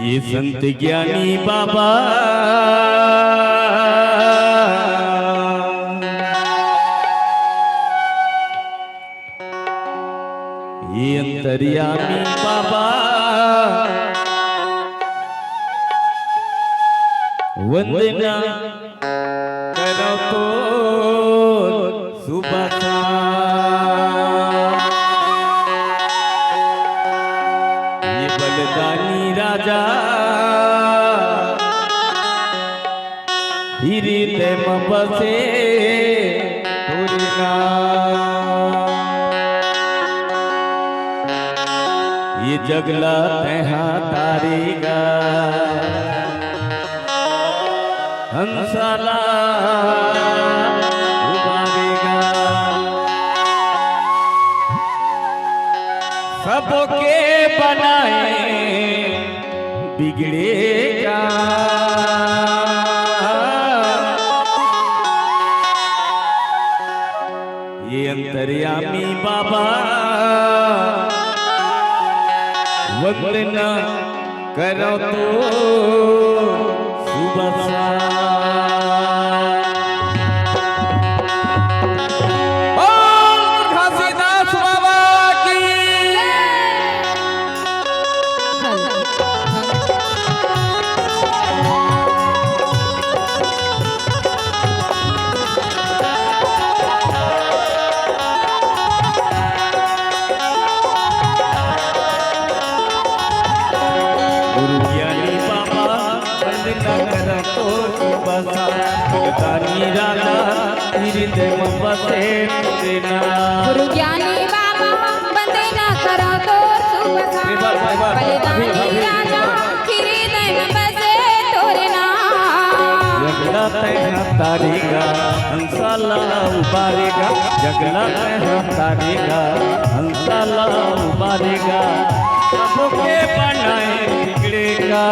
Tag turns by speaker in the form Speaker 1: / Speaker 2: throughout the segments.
Speaker 1: ये संत ज्ञानी बाबा ये अंतर्यामी बाबा वंदना करो तो सुबह ये बलदानी राजा हृदय में बसे ये जगला तहा तारेगा हंसाला उबारेगा सबके बनाए बिगड़ेगा ये अंतर्यामी बाबा वंदना करो तो सुबह घासीदास बाबा की राजा हृदय में बसे तेरा
Speaker 2: गुरु ज्ञानी बाबा वंदना करो तो सुबह बलिदानी राजा हृदय में बसे तोरे नाम
Speaker 1: जगला तहा तारेगा हंसाला उबारेगा जगला तहा तारेगा हंसाला उबारेगा सबके बनाए बिगड़ेगा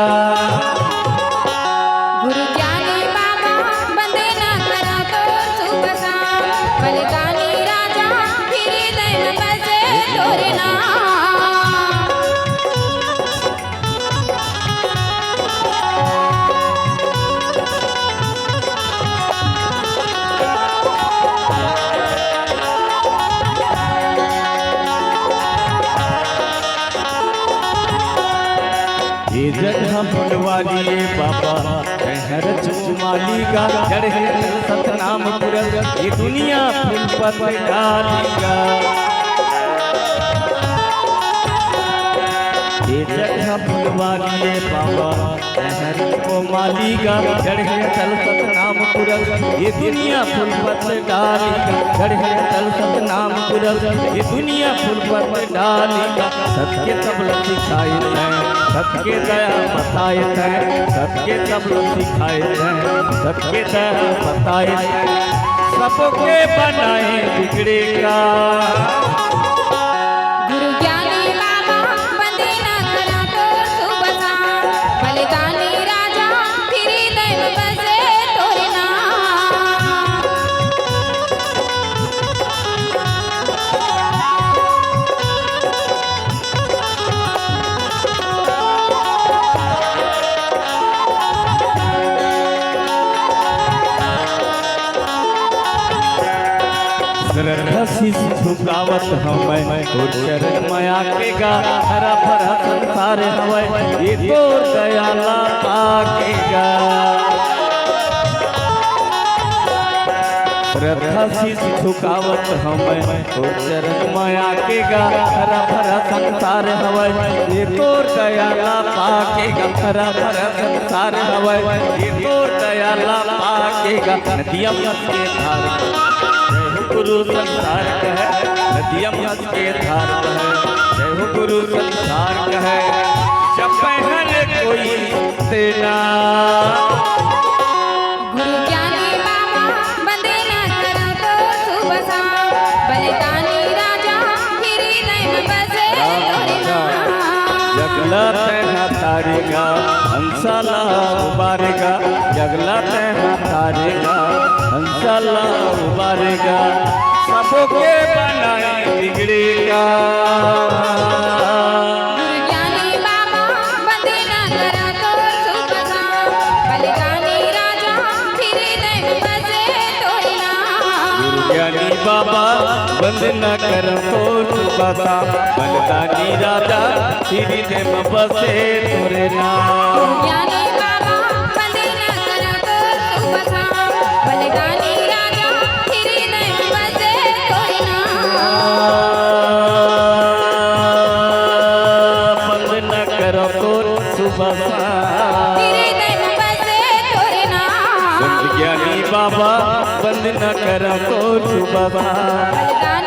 Speaker 2: गुरु ज्ञानी बाबा वंदना करो तो सुबह बलिदानी राजा हृदय में बसे तोरे नाम
Speaker 1: ये जगह फुलवाली बाबा हर चुमाली का जड़ है सतनाम पुरब ये दुनिया फूल पर डालेगा ये जगह फुलवाली बाबा हर चुमाली का जड़ है सतनाम पुरब ये दुनिया फूल पर डालेगा जड़ है सतनाम पुरब ये दुनिया फूल पर डालेगा सत्य सब सिखाए हैं सबके दया बताए हैं सबके सब लोग सिखाए हैं सबके दया बताए हैं सबके बनाए बिगड़ेगा
Speaker 2: गुरु ज्ञानी बाबा वंदना करो तो सुबह बलिदानी राजा हृदय में बसे तोरे नाम
Speaker 1: श्रद्धा शीश झुकावत हमें तोर चरण में आकेगा हरा भरा संसार हमें ये तोर दयाला पाकेगा श्रद्धा शीश झुकावत हमें तोर चरण में आकेगा हरा भरा संसार हमें ये तोर दयाला पाकेगा हरा भरा संसार हमें ये तोर दयाला पाकेगा नदियां के धार गुरु संसार कहे नदियां के धार कहे जय हो गुरु संसार कहे जब पहन कोई तेना
Speaker 2: गुरु ज्ञानी बाबा वंदना करो तो सुबह बलिदानी राजा हृदय में बसे तोरे नाम
Speaker 1: जगला तहा तारेगा हंसाला उबारेगा जगला तहा तारेगा हंसाला उबारेगा सबके बनाए बिगड़ेगा
Speaker 2: गुरु ज्ञानी बाबा वंदना करो
Speaker 1: बाबा बंद न कर तो सुबसा बलदानी राजा हृदय में बसे तोरे नाम
Speaker 2: ज्ञानी बाबा बंदे न करा तो सुबह शाम बलिदानी राजा हृदय में बसे तोरे नाम
Speaker 1: बंद न कर तो सुबसा
Speaker 2: हृदय में बसे तोरे नाम
Speaker 1: ज्ञानी बाबा बंद न कर तो सुबसा
Speaker 2: बलिदानी